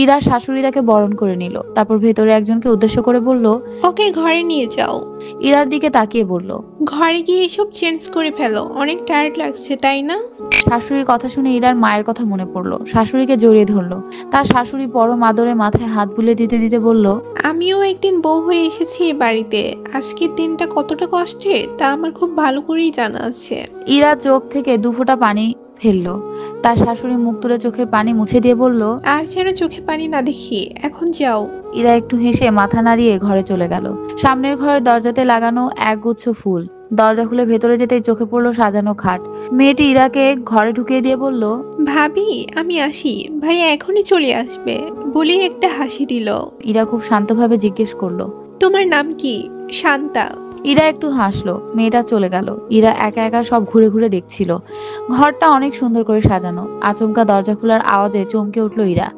ইরা শাশুড়ি তাকে বরণ করে নিল। তারপর ভেতরে একজনকে উদ্দেশ্য করে বলল, ওকে ঘরে নিয়ে যাও। ইরার দিকে তাকিয়ে বলল, ঘরে গিয়ে এসব চেঞ্জ করে ফেলো, অনেক টায়ার্ড লাগছে তাই না? শাশুড়ির কথা শুনে ইরার মায়ের কথা মনে পড়লো। শাশুড়িকে জড়িয়ে ধরলো। তার শাশুড়ি পরম আদরে মাথায় হাত বুলিয়ে দিতে দিতে বলল, আমিও একদিন বউ হয়ে এসেছি এ বাড়িতে। আজকের দিনটা কতটা কষ্টের তা আমার খুব ভালো করেই জানা আছে। ইরা চোখ থেকে দুফোঁটা পানি ফেললো। তার শাশুড়ি মুখ তুলে চোখের পানি মুছে দিয়ে বলল, আর যেন চোখে পানি না দেখি, এখন যাও। ইরা একটু হেসে মাথা নাড়িয়ে ঘরে চলে গেল। সামনের ঘরের দরজাতে লাগানো একগুচ্ছ ফুল। দরজা খুলে ভেতরে যেতেই চোখে পড়লো সাজানো খাট। মেয়েটি ইরাকে ঘরে ঢুকিয়ে দিয়ে বলল, ভাবি আমি আসি, ভাইয়া এখনই চলে আসবে বলি একটা হাসি দিল। ইরা খুব শান্তভাবে জিজ্ঞেস করলো, তোমার নাম কি? শান্তা। ইরা একটু হাসলো। মেয়েটা চলে গেল। ইরা একা একা সব ঘুরে ঘুরে দেখছিল। ঘরটা অনেক সুন্দর করে সাজানো। আচমকা দরজা খোলার আওয়াজে চমকে উঠল ইরা।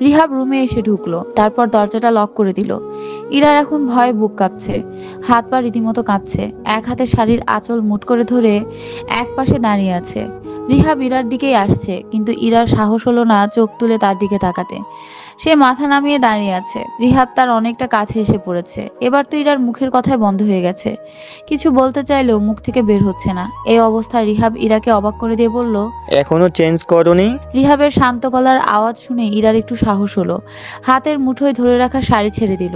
রিহাব রুমে এসে ঢুকলো। তারপর দরজাটা লক করে দিল। ইরার এখন ভয়ে বুক কাঁপছে। হাত পা রীতিমতো কাঁপছে। এক হাতে শাড়ির আঁচল মুঠ করে ধরে এক পাশে দাঁড়িয়ে আছে। রিহাব ইরার দিকেই আসছে, কিন্তু ইরার সাহস হলো না চোখ তুলে তার দিকে তাকাতে। সে মাথা নামিয়ে দাঁড়িয়ে আছে। রিহাব তার অনেকটা কাছে এসে পড়েছে। এবার তো ইরার মুখের কথাই বন্ধ হয়ে গেছে। কিছু বলতে চাইলেও মুখ থেকে বের হচ্ছে না। এই অবস্থায় রিহাব ইরাকে অবাক করে দিয়ে বলল, এখনো চেঞ্জ করনি? রিহাবের শান্ত গলার আওয়াজ শুনে ইরার একটু সাহস হলো। হাতের মুঠোয় ধরে রাখা শাড়ি ছেড়ে দিল।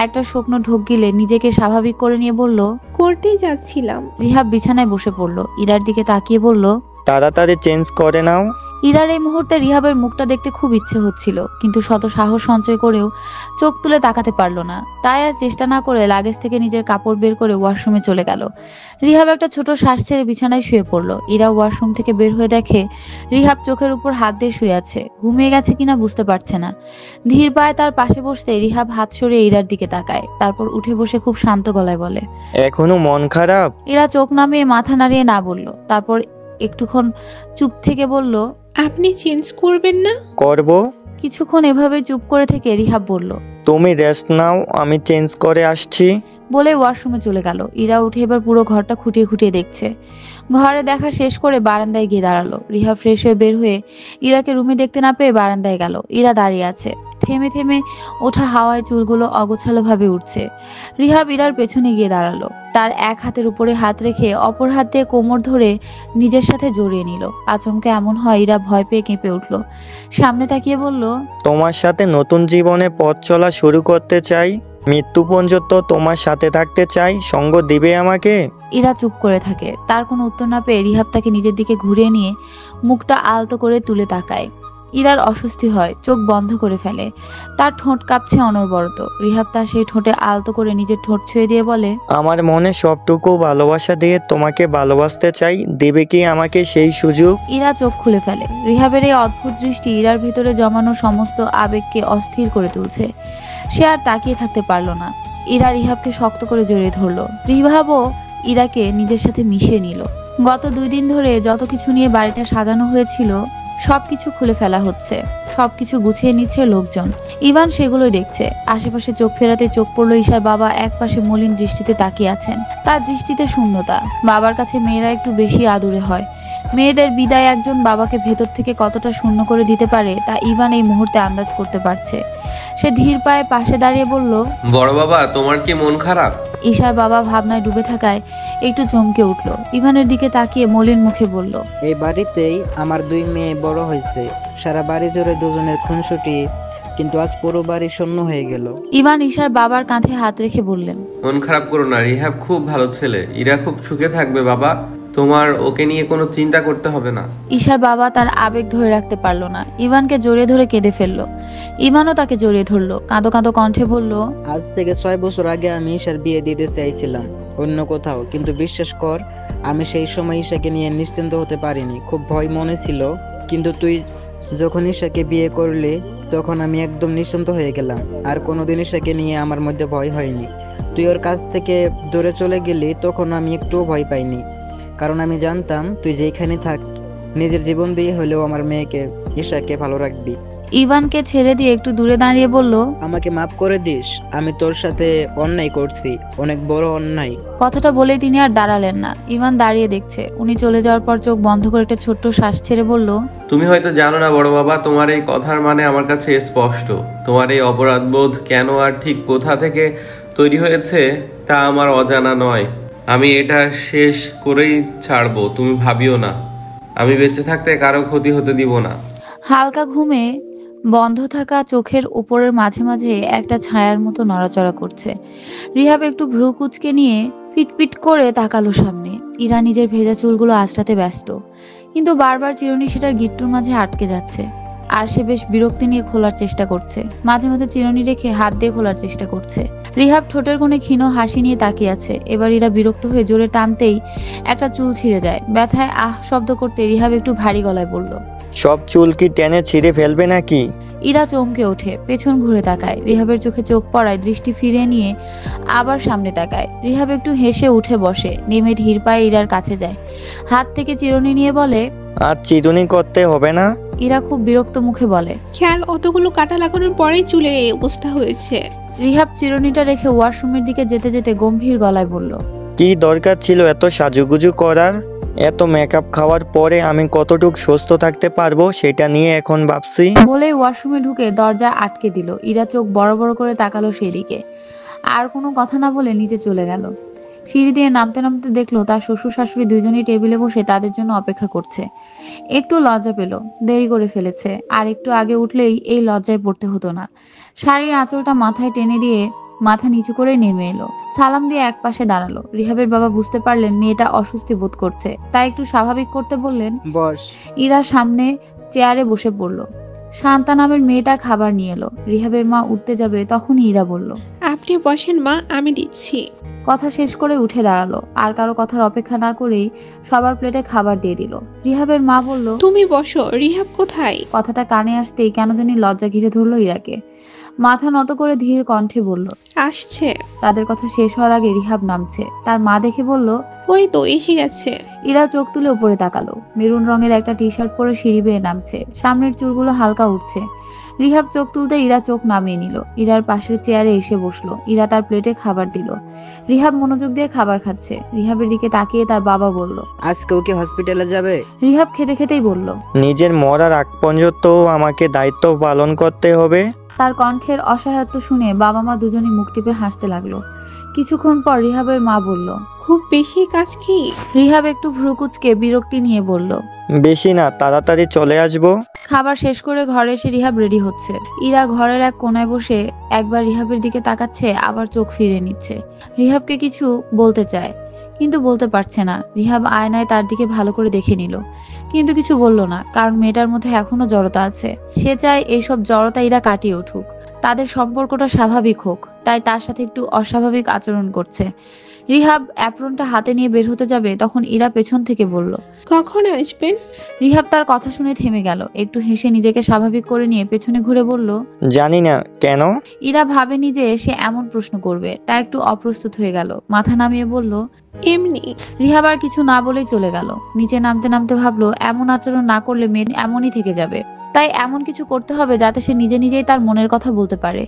একটা স্বপ্ন ঢোক গিলে নিজেকে স্বাভাবিক করে নিয়ে বলল, করতেই যাচ্ছিলাম। রিহাব বিছানায় বসে পড়ল। ইরার দিকে তাকিয়ে বলল, তাড়াতাড়ি চেঞ্জ করে নাও। ইরার এই মুহূর্তে রিহাবের মুখটা দেখতে খুব ইচ্ছে হচ্ছিল, কিন্তু শত সাহস সঞ্চয় করেও চোখ তুলে তাকাতে পারলো না। তাই আর চেষ্টা না করে লাগেজ থেকে নিজের কাপড় বের করে ওয়াশরুমে চলে গেল। রিহাব একটা ছোট শ্বাস ছেড়ে বিছানায় শুয়ে পড়লো। ইরা ওয়াশরুম থেকে বের হয়ে দেখে রিহাব চোখের উপর হাত দিয়ে শুয়ে আছে। ঘুমিয়ে গেছে কিনা বুঝতে পারছে না। ধীর পায়ে তার পাশে বসতে রিহাব হাত সরিয়ে ইরার দিকে তাকায়। তারপর উঠে বসে খুব শান্ত গলায় বলে, এখনো মন খারাপ? ইরা চোখ নামিয়ে মাথা নাড়িয়ে না বলল। তারপর একটুক্ষণ চুপ থেকে বলল, আপনি চেঞ্জ করবেন না? করব। কিছুক্ষণ এভাবে চুপ করে থেকে রিহাব বলল, তুমি রেস্ট নাও, আমি চেঞ্জ করে আসছি। বলে ওয়াশরুমে চলে গেল। ইরা উঠে এবার পুরো ঘরটা খুঁটিয়ে খুঁটিয়ে দেখছে। ঘরে দেখা শেষ করে বারান্দায় গিয়ে দাঁড়ালো। রিহা ফ্রেশ হয়ে বের হয়ে ইরাকে রুমে দেখতে না পেয়ে বারান্দায় গেল। ইরা দাঁড়িয়ে আছে। থেমে থেমে ওঠা হাওয়ায় চুলগুলো অগোছালো ভাবে উঠছে। রিহাব ইরার পেছনে গিয়ে দাঁড়ালো। তার এক হাতের উপরে হাত রেখে অপর হাত দিয়ে কোমর ধরে নিজের সাথে জড়িয়ে নিল। আচমকা এমন হয় ইরা ভয় পেয়ে কেঁপে উঠল। সামনে তাকিয়ে বলল, তোমার সাথে নতুন জীবনে পথ চলা শুরু করতে চাই। মৃত্যু পর্যন্ত তোমার সাথে থাকতে চাই। সঙ্গ দিবে আমাকে? ইরা চুপ করে থাকে। তার কোনো উত্তর না পেয়ে রিহাব তাকে নিজের দিকে ঘুরিয়ে নিয়ে মুখটা আলতো করে তুলে তাকায়। ইরার অস্বস্তি হয়, চোখ বন্ধ করে ফেলে। তার ঠোঁট কাঁপছে অনবরত। রিহাব তার সেই ঠোঁটে আলতো করে নিজের ঠোঁট ছুঁয়ে দিয়ে বলে, আমার মনে সবটুকু ভালোবাসা দিয়ে তোমাকে ভালোবাসতে চাই। দেবে কি আমাকে সেই সুযোগ? ইরা চোখ খুলে ফেলে। রিহাবের এই অদ্ভুত দৃষ্টি ইরার ভেতরে জমানো সমস্ত আবেগকে অস্থির করে তুলছে। সে আর তাকিয়ে থাকতে পারলো না। ইরা রিহাবকে শক্ত করে জড়িয়ে ধরলো। রিহাবও ইরাকে নিজের সাথে মিশিয়ে নিল। গত 2 দিন ধরে যত কিছু নিয়ে বাড়িটা সাজানো হয়েছিল সবকিছু খুলে ফেলা হচ্ছে। সবকিছু গুছিয়ে নিচ্ছে লোকজন। ইভান সেগুলোই দেখছে। আশেপাশে চোখ ফেরাতে চোখ পড়লো ঈশার বাবা এক পাশে মলিন দৃষ্টিতে তাকিয়ে আছেন। তার দৃষ্টিতে শূন্যতা। বাবার কাছে মেয়েরা একটু বেশি আদুরে হয়। মেয়েদের বিদায় একজন বাবাকে ভেতর থেকে কতটা শূন্য করে দিতে পারে তা ইভান এই মুহূর্তে আন্দাজ করতে পারছে। সে ধীর পায়ে পাশে দাঁড়িয়ে বলল, বড় বাবা, তোমার কি মন খারাপ? ঈশার বাবা ভাবনায় ডুবে থাকায় একটু চমকে উঠল। ইভানের দিকে তাকিয়ে মলিন মুখে বলল, এই বাড়িতেই আমার 2 মেয়ে বড় হয়েছে। সারা বাড়ি জুড়ে দুজনের খুনসুটি, কিন্তু আজ পুরো বাড়ি শূন্য হয়ে গেল। ইভান ঈশার বাবার কাঁধে হাত রেখে বললেন, মন খারাপ করো না, রিহাব খুব ভালো ছেলে। ইরা খুব সুখে থাকবে বাবা। তোমার ওকে নিয়ে কোনো চিন্তা করতে হবে না। ঈশার বাবা তার আবেগ ধরে রাখতে পারল না। ইভানকে জড়িয়ে ধরে কেঁদে ফেললো। ইভানও তাকে জড়িয়ে ধরলো। কাঁদো কাঁদো কণ্ঠে বলল, আজ থেকে 6 বছর আগে আমি ঈশার বিয়ে দিতে চাইছিলাম অন্য কোথাও, কিন্তু বিশ্বাস কর আমি সেই সময় ঈশাকে নিয়ে নিশ্চিন্ত হতে পারিনি। খুব ভয় মনে ছিল, কিন্তু তুই যখন ঈশাকে বিয়ে করলি তখন আমি একদম নিশ্চিন্ত হয়ে গেলাম। আর কোনোদিন ঈশাকে নিয়ে আমার মধ্যে ভয় হয়নি। তুই ওর কাছ থেকে দূরে চলে গেলি তখন আমি একটুও ভয় পাইনি, কারণ আমি জানতাম তুই যেখানে থাক নিজের জীবন দিয়ে হলেও আমার মেয়েকে ঈশাকে ভালো রাখবি। ইভানকে ছেড়ে দিয়ে একটু দূরে দাঁড়িয়ে বলল, আমাকে মাফ করে দিস, আমি তোর সাথে অন্যায় করছি, অনেক বড় অন্যায়। কথাটা বলে তিনি আর দাঁড়ালেন না। ইভান দাঁড়িয়ে দেখছে। উনি চলে যাওয়ার পর চোখ বন্ধ করে একটা ছোট্ট শ্বাস ছেড়ে বলল, তুমি হয়তো জানো না বড় বাবা, তোমার এই কথার মানে আমার কাছে স্পষ্ট। তোমার এই অপরাধবোধ কেন আর ঠিক কোথা থেকে তৈরি হয়েছে তা আমার অজানা নয়। আমি এটা শেষ করেই ছাড়বো, তুমি ভাবিও না। আমি বেঁচে থাকতে কারো ক্ষতি হতে দিব না। হালকা ঘুমে বন্ধ থাকা চোখের উপরের মাঝে মাঝে একটা ছায়ার মতো নড়াচড়া করছে। রিহাব একটু ভ্রু কুঁচকে নিয়ে পিটপিট করে তাকালো সামনে। ইরা নিজের ভেজা চুলগুলো আঁচড়াতে ব্যস্ত, কিন্তু বারবার চিরুনি সেটার গিট্টুর মাঝে আটকে যাচ্ছে। আর সে বেশ বিরক্তি নিয়ে খোলার চেষ্টা করছে। মাঝে মাঝে চিরুনি রেখে হাত দিয়ে খোলার চেষ্টা করছে। রিহাব ঠোঁটের কোণে ক্ষীণ হাসি নিয়ে তাকিয়ে আছে। এবার ইরা বিরক্ত হয়ে জোরে টানতেই একটা চুল ছিঁড়ে যায়। ব্যথায় আহ শব্দ করতে রিহাব একটু ভারী গলায় বলল, সব চুল কি টেনে ছিঁড়ে ফেলবে নাকি? ইরা চমকে ওঠে, পেছন ঘুরে তাকায়। রিহাবের চোখে চোখ পড়ায় দৃষ্টি ফিরিয়ে নিয়ে আবার সামনে তাকায়। রিহাব একটু হেসে উঠে বসে, নেমে ধীর পায়ে ইরার কাছে যায়। হাত থেকে চিরুনি নিয়ে বলে, আর চিরুনি করতে হবে না। ইরা খুব বিরক্ত মুখে বলে, খেয়াল অতগুলো কাটা লাগানোর পরেই চুলের এই অবস্থা হয়েছে। রিহাব চিরুনিটা রেখে ওয়াশরুমের দিকে যেতে যেতে গম্ভীর গলায় বলল, কি দরকার ছিল এত সাজুগুজু করার? এত মেকআপ খাওয়ার পরে আমি কতটুকু সুস্থ থাকতে পারবো সেটা নিয়ে এখন ভাবছি। বলেই ওয়াশরুমে ঢুকে দরজা আটকে দিল। ইরা চোখ বড় বড় করে তাকালো সেদিকে। আর কোনো কথা না বলে নিচে চলে গেল। সিঁড়ি দিয়ে নামতে নামতে দেখলো তার শ্বশুর শাশুড়ি দুইজনই টেবিলে বসে তাদের জন্য অপেক্ষা করছে। একটু লজ্জা পেল, দেরি করে ফেলেছে। আর একটু আগে উঠলেই এই লজ্জায় পড়তে হতো না। শাড়ির আঁচলটা মাথায় টেনে দিয়ে মাথা নিচু করে নেমে এলো। সালাম দিয়ে এক পাশে দাঁড়ালো। রিহাবের বাবা বুঝতে পারলেন মেয়েটা অস্বস্তি বোধ করছে, তাই একটু স্বাভাবিক করতে বললেন। বস। ইরা সামনে চেয়ারে বসে পড়ল। শান্তা নামের মেয়েটা খাবার নিয়ে এলো। রিহাবের মা উঠতে যাবে, তখনই ইরা বলল, আপনি বসেন মা, আমি দিচ্ছি। কথা শেষ করে উঠে দাঁড়ালো। আর কারো কথার অপেক্ষা না করেই সবার প্লেটে খাবার দিয়ে দিল। রিহাবের মা বলল, তুমি বসো। রিহাব কোথায়? কথাটা কানে আসতেই কেন জানি লজ্জা ঘিরে ধরলো ইরাকে। মাথা নত করে ধীর কণ্ঠে বলল, আসছে। তাদের কথা শেষ হওয়ার আগে রিহাব নামছে। তার মা দেখে বলল, ওই তো এসে গেছে। ইরা চোখ তুলে উপরে তাকালো। মেরুন রঙের একটা টি শার্ট পরে সিঁড়ি বেয়ে নামছে। সামনের চুলগুলো হালকা উঠছে। রিহাব চোখ তুলতে ইরা চোখ নামিয়ে নিল। ইরার পাশের চেয়ারে এসে বসলো। ইরা তার প্লেটে খাবার দিল। রিহাব মনোযোগ দিয়ে খাবার খাচ্ছে। রিহাবের দিকে তাকিয়ে তার বাবা বলল, আজকে ওকে হসপিটালে যাবে? রিহাব খেতে খেতেই বলল, নিজের মরার আগ পর্যন্ত আমাকে দায়িত্ব পালন করতে হবে। তার কণ্ঠের অসহায়ত্ব শুনে বাবা মা দুজনই মুখ টিপে হাসতে লাগলো। কিছুক্ষণ পর রিহাবের মা বলল, খুব বেশি কাজ কি? রিহাব একটু ভ্রুকুচকে বিরক্তি নিয়ে বলল, বেশি না, তাড়াতাড়ি চলে আসবো। খাবার শেষ করে ঘরে এসে রিহাব রেডি হচ্ছে। ইরা ঘরের এক কোনায় বসে একবার রিহাবের দিকে তাকাচ্ছে, আবার চোখ ফিরিয়ে নিচ্ছে। রিহাবকে কিছু বলতে চায়, কিন্তু বলতে পারছে না। রিহাব আয়নায় তার দিকে ভালো করে দেখে নিল, কিন্তু কিছু বলল না, কারণ মেয়েটার মধ্যে এখনো জড়তা আছে। সে চায় এইসব জড়তা ইরা কাটিয়ে উঠুক, তাদের সম্পর্কটা স্বাভাবিক হোক। তাই তার সাথে একটু অস্বাভাবিক আচরণ করছে। রিহাব অ্যাপ্রনটা হাতে নিয়ে বের হতে যাবে, তখন ইরা পেছন থেকে বলল, কখন আসবেন? রিহাব তার কথা শুনে থেমে গেল। একটু হেসে নিজেকে স্বাভাবিক করে নিয়ে পেছনে ঘুরে বলল, জানি না কেন। ইরা ভাবেনি যে সে এমন প্রশ্ন করবে, তাই একটু অপ্রস্তুত হয়ে গেল। মাথা নামিয়ে বলল, এমনি। রিহাব আর কিছু না বলেই চলে গেল। নিচে নামতে নামতে ভাবলো এমন আচরণ না করলে মেয়ে এমনই থেকে যাবে। তাই এমন কিছু করতে হবে যাতে সে নিজে নিজেই তার মনের কথা বলতে পারে।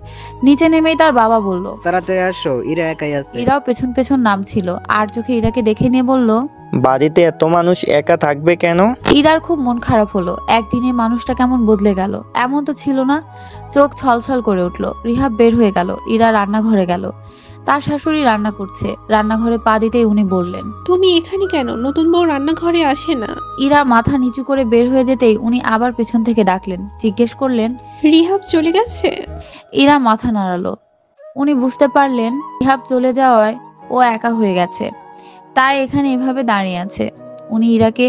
নিচে নেমেই তার বাবা বলল, তাড়াতাড়ি আসো, ইরা একাই আছে। ইরাও পেছন পেছন নামছিল। আর চোখে ইরাকে দেখে নিয়ে বলল, বাড়িতে এত মানুষ একা থাকবে কেন? ইরার খুব মন খারাপ হলো। একদিনে মানুষটা কেমন বদলে গেল, এমন তো ছিল না। চোখ ছলছল করে উঠল। রিহাব বের হয়ে গেল। ইরা রান্নাঘরে গেল। তার শাশুড়ি রান্না করছে। রান্নাঘরে পা দিতেই উনি বললেন, তুমি এখানে কেন? নতুন বউ রান্নাঘরে আসে না? ইরা মাথা নিচু করে বের হয়ে যেতেই উনি আবার পেছন থেকে ডাকলেন। জিজ্ঞেস করলেন, রিহাব চলে গেছে? ইরা মাথা নাড়ালো। উনি বুঝতে পারলেন রিহাব চলে যাওয়ায় ও একা হয়ে গেছে, তাই এখানে এভাবে দাঁড়িয়ে আছে। উনি ইরাকে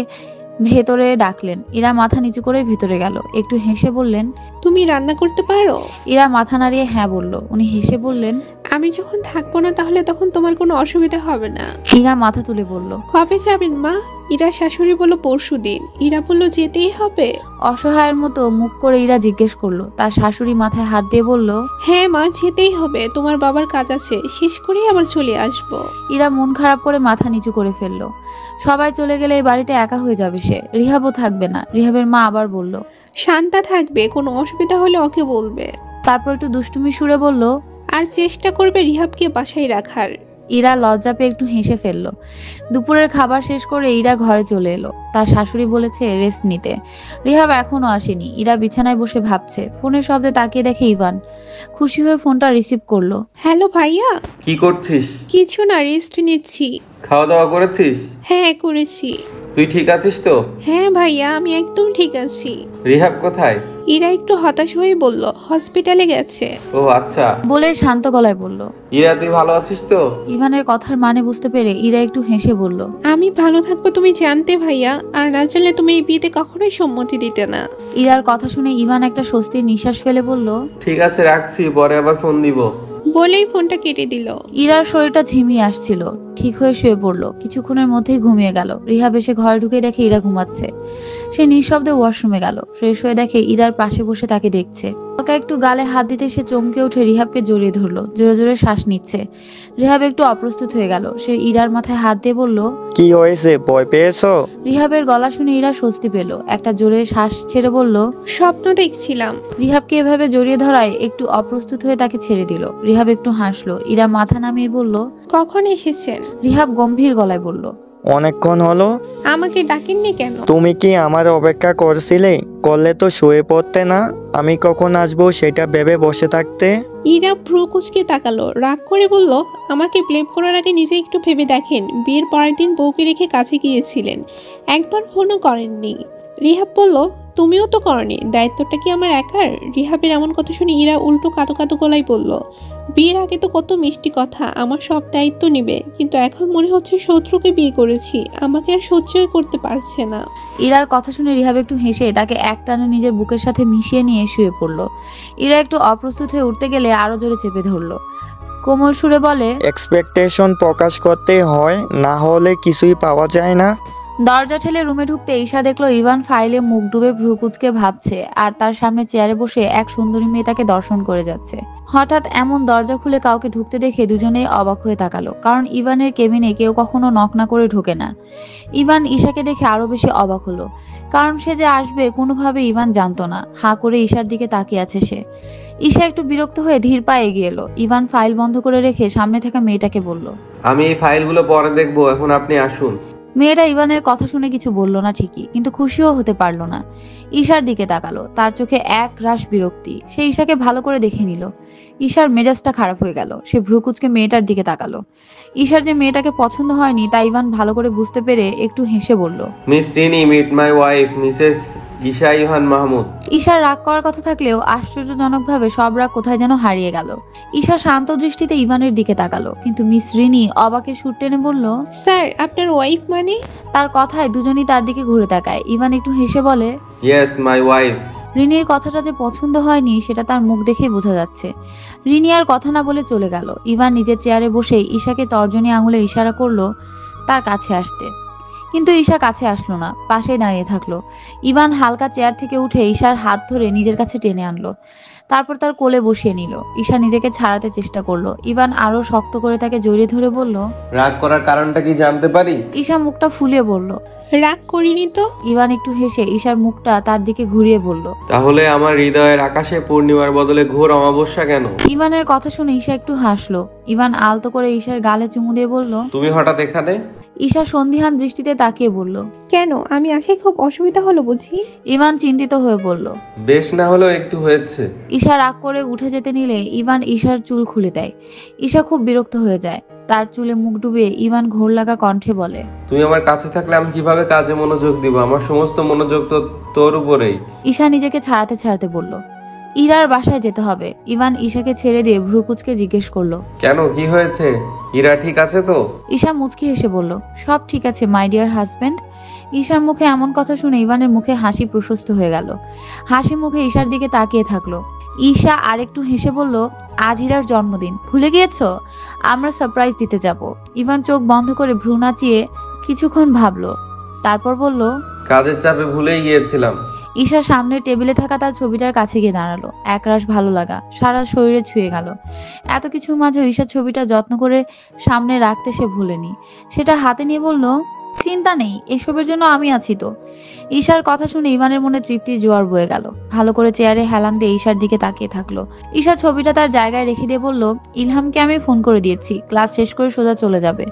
ভেতরে ডাকলেন। ইরা মাথা নিচু করে ভেতরে গেল। একটু হেসে বললেন, তুমি রান্না করতে পারো? ইরা মাথা নাড়িয়ে হ্যাঁ বলল। উনি হেসে বললেন, আমি যখন থাকবো না তাহলে তখন তোমার কোনো অসুবিধা হবে না। ইরা মাথা তুলে বলল, কবে যাবেন মা? ইরা শাশুড়ি বলল পরশুদিন। ইরা বলল যেতেই হবে। অসহায়ের মতো মুখ করে ইরা জিজ্ঞেস করলো। তার শাশুড়ি মাথায় হাত দিয়ে বলল, হ্যাঁ মা, যেতেই হবে, তোমার বাবার কাজ আছে, শেষ করেই আবার চলে আসবো। ইরা মন খারাপ করে মাথা নিচু করে ফেললো। সবাই চলে গেলে এই বাড়িতে একা হয়ে যাবে সে। রিহাবও থাকবে না। রিহাবের মা আবার বলল, শান্তা থাকবে, কোনো অসুবিধা হলে ওকে বলবে। তারপর একটু দুষ্টুমি সুরে বলল। আর চেষ্টা করবে রিহাবকে বাসায় রাখার। ইরা লজ্জা পেয়ে একটু হেসে ফেলল। দুপুরের খাবার শেষ করে ইরা ঘরে চলে এলো। তার শাশুড়ি বলেছে রেস্ট নিতে। রিহাব এখনো আসেনি। ইরা বিছানায় বসে ভাবছে। ফোনের শব্দে তাকিয়ে দেখে ইভান। খুশি হয়ে ফোনটা রিসিভ করলো। হ্যালো ভাইয়া। কি করছিস? কিছু না, রেস্ট নিচ্ছি। খাওয়া দাওয়া করেছিস? হ্যাঁ করেছি। তুই ঠিক আছিস তো? হ্যাঁ ভাইয়া, আমি একদম ঠিক আছি। রিহাব কোথায়? ইরা একটু হতাশ হয়ে বলল হসপিটালে গেছে। ও আচ্ছা। বলে শান্ত গলায় বলল। ইরা তুই ভালো আছিস তো? ইভানের কথার মানে বুঝতে পেরে ইরা একটু হেসে বলল। আমি ভালো থাকবো তুমি জানতে ভাইয়া, আর না জানলে তুমি এই বিয়েতে কখনোই সম্মতি দিতে না। ইরার কথা শুনে ইভান একটা স্বস্তির নিঃশ্বাস ফেলে বলল। ঠিক আছে রাখছি, পরে আবার ফোন দিব। বলেই ফোনটা কেটে দিল। ইরার শরীরটা ঝিমিয়ে আসছিল। ঠিক হয়ে শুয়ে পড়লো। কিছুক্ষণের মধ্যেই ঘুমিয়ে গেল। রিহাব এসে ঘরে ঢুকে দেখে ইরা ঘুমাচ্ছে। সে নিঃশব্দে ওয়াশরুমে গেল। ফ্রেশ হয়ে দেখে ইরার পাশে বসে তাকে দেখছে। হালকা একটু গালে হাত দিতে সে চমকে উঠে রিহাবকে জড়িয়ে ধরলো। জোরে জোরে শ্বাস নিচ্ছে। রিহাব একটু অপ্রস্তুত হয়ে গেল। সে ইরার মাথায় হাত দিয়ে বলল। কি হয়েছে, ভয় পেয়েছো? রিহাবের গলা শুনে ইরা স্বস্তি পেল। একটা জোরে শ্বাস ছেড়ে বলল। স্বপ্ন দেখছিলাম। রিহাবকে এভাবে জড়িয়ে ধরায় একটু অপ্রস্তুত হয়ে তাকে ছেড়ে দিল। রিহাব একটু হাসলো। ইরা মাথা নামিয়ে বলল। কখন এসেছেন? রিহাব গম্ভীর গলায় বলল। অনেকক্ষণ হলো। আমাকে ডাকেননি কেন? তুমি কি আমার অপেক্ষা করছিলে? করলে তো শুয়ে পড়তে না। আমি কখন আসবো সেটা ভেবে বসে থাকতে। ইরা ভ্রু কুচকে তাকালো, রাগ করে বলল আমাকে ব্লেম করার আগে নিজে একটু ভেবে দেখেন। বিয়ের পরের দিন বউকে রেখে কাছে গিয়েছিলেন, একবার ফোনও করেননি। রিহাব বলল তুমিও তো করনি, দায়িত্বটা কি আমার একার? রিহাবের এমন কথা শুনে ইরা উল্টো কাঁদো কাঁদো গলায় বলল, বিয়ের আগে তো কত মিষ্টি কথা, আমার সব দায়িত্ব নেবে, কিন্তু এখন মনে হচ্ছে শত্রুকে বিয়ে করেছি, আমাকে আর সহ্যই করতে পারছে না। ইরার কথা শুনে রিহাব একটু হেসে তাকে একটানে নিজের বুকের সাথে মিশিয়ে নিয়ে শুয়ে পড়ল। ইরা একটু অপ্রস্তুত হয়ে উঠতে গেলে আরো জোরে চেপে ধরলো। কোমল সুরে বলে। এক্সপেকটেশন প্রকাশ করতে হয়, না হলে কিছুই পাওয়া যায় না। দরজা ঠেলে রুমে ঢুকতে ঈশা দেখলো ইভান ফাইলে মুখ ডুবে ভ্রু কুঁচকে ভাবছে, আর তার সামনে চেয়ারে বসে এক সুন্দরী মেয়ে তাকে দর্শন করে যাচ্ছে। হঠাৎ এমন দরজা খুলে কাউকে ঢুকতে দেখে দুজনেই অবাক হয়ে তাকালো, কারণ ইভানের কেবিনে কেউ কখনো নক না করে ঢোকে না। ইভান ঈশাকে দেখে আরো বেশি অবাক হলো, কারণ সে যে আসবে কোনোভাবে ইভান জানতো না। হাঁ করে ঈশার দিকে তাকিয়ে আছে সে। ঈশা একটু বিরক্ত হয়ে ধীর পায়ে এগিয়ে এলো। ইভান ফাইল বন্ধ করে রেখে সামনে থাকা মেয়েটাকে বলল। আমি এই ফাইলগুলো পরে দেখবো, এখন আপনি আসুন। মেয়েটা ইভানের কথা শুনে কিছু বলল না ঠিকই, কিন্তু খুশিও হতে পারলো না। ঈশার দিকে তাকালো, তার চোখে এক রাশ বিরক্তি। সে ঈশাকে ভালো করে দেখে নিল। ঈশার মেজাজটা খারাপ হয়ে গেল। সে ভ্রুকুচকে মেয়েটার দিকে তাকালো। ঈশার যে মেয়েটাকে পছন্দ হয়নি তা ইভান ভালো করে বুঝতে পেরে একটু হেসে বলল, miss Rini, meet my wife missus Isha Ivan Mahmud. ঈশার রাগ করার কথা থাকলেও আশ্চর্যজনকভাবে সব রাগ কোথায় যেন হারিয়ে গেল। ঈশা শান্ত দৃষ্টিতে ইভানের দিকে তাকালো, কিন্তু মিস রিনি অবাকের সুর টেনে বলল, স্যার আপনার ওয়াইফ মানে? তার কথায় দুজনই তার দিকে ঘুরে তাকায়। ইভান একটু হেসে বলে, ইয়েস মাই ওয়াইফ। রিনির কথাটা যে পছন্দ হয়নি সেটা তার মুখ দেখেই বোঝা যাচ্ছে। রিনি আর কথা না বলে চলে গেল। ইভান নিজের চেয়ারে বসে ঈশাকে তর্জনী আঙুলে ইশারা করলো তার কাছে আসতে, কিন্তু ঈশা কাছে আসলো না, পাশেই দাঁড়িয়ে থাকলো। ইভান হালকা চেয়ার থেকে উঠে ঈশার হাত ধরে নিজের কাছে টেনে আনলো, তারপর তার কোলে বসিয়ে নিল। ঈশা নিজেকে ছাড়াতে চেষ্টা করলো। ইভান আরো শক্ত করে তাকে জড়িয়ে ধরে বলল, রাগ করার কারণটা কি জানতে পারি? ঈশা মুখটা ফুলিয়ে বলল, রাগ করিনি তো। ইভান একটু হেসে ঈশার মুখটা তার দিকে ঘুরিয়ে বলল, তাহলে আমার হৃদয়ের আকাশে পূর্ণিমার বদলে ঘোর অমাবস্যা কেন? ইভানের কথা শুনে ঈশা একটু হাসলো। ইভান আলতো করে ঈশার গালে চুমু দিয়ে বলল, তুমি হঠাৎ এখানে? ঈশা সন্ধিহান দৃষ্টিতে তাকিয়ে বলল, কেন, আমি আসায় খুব অসুবিধা হলো বুঝি? ইভান চিন্তিত হয়ে বলল, বেশ না হলেও একটু হয়েছে। ঈশা রাগ করে উঠে যেতে নিলে ইভান ঈশার চুল খুলে দেয়। ঈশা খুব বিরক্ত হয়ে যায়। তার চুলে মুখ ডুবিয়ে ইভান ঘোর লাগা কণ্ঠে বলে, তুমি আমার কাছে থাকলে আমি কিভাবে কাজে মনোযোগ দিব? আমার সমস্ত মনোযোগ তো তোর উপরেই। ঈশা নিজেকে ছাড়াতে ছাড়াতে বলল, ইরার বাসায় যেতে হবে। ইভান ঈশাকে ছেড়ে দিয়ে ভ্রুকুচকে জিজ্ঞেস করলো, কেন, কি হয়েছে? ইরা ঠিক আছে তো? ঈশা মুচকি হেসে বলল, সব ঠিক আছে মাই ডিয়ার হাজবেন্ড। ঈশার মুখে এমন কথা শুনে ইভানের মুখে হাসি প্রশস্ত হয়ে গেল। হাসি মুখে ঈশার দিকে তাকিয়ে থাকলো। ঈশা আরেকটু হেসে বলল, আজ ইরার জন্মদিন, ভুলে গিয়েছো? আমরা সারপ্রাইজ দিতে যাব। ইভান চোখ বন্ধ করে ভ্রু নাচিয়ে কিছুক্ষণ ভাবলো, তারপর বলল, কাজের চাপে ভুলেই গিয়েছিলাম। ঈশা সামনে টেবিলে থাকা তার ছবিটার কাছে গিয়ে দাঁড়ালো। একরাশ ভালো লাগা সারা শরীরে ছুঁয়ে গেল। এত কিছুর মাঝে ঈশা ছবিটা যত্ন করে সামনে রাখতে সে ভুলেনি। সেটা হাতে নিয়ে বলল, চিন্তা নেই, এসবের জন্য আমি আছি তো। ঈশার কথা শুনে ইভানের মনে তৃপ্তির জোয়ার বয়ে গেল। ভালো করে চেয়ারে হেলান দিয়ে ঈশার দিকে তাকিয়ে থাকলো। ঈশা ছবিটা তার জায়গায় রেখে দিয়ে বলল, ইলহামকে আমি ফোন করে দিয়েছি, ক্লাস শেষ করে সোজা চলে যাবে।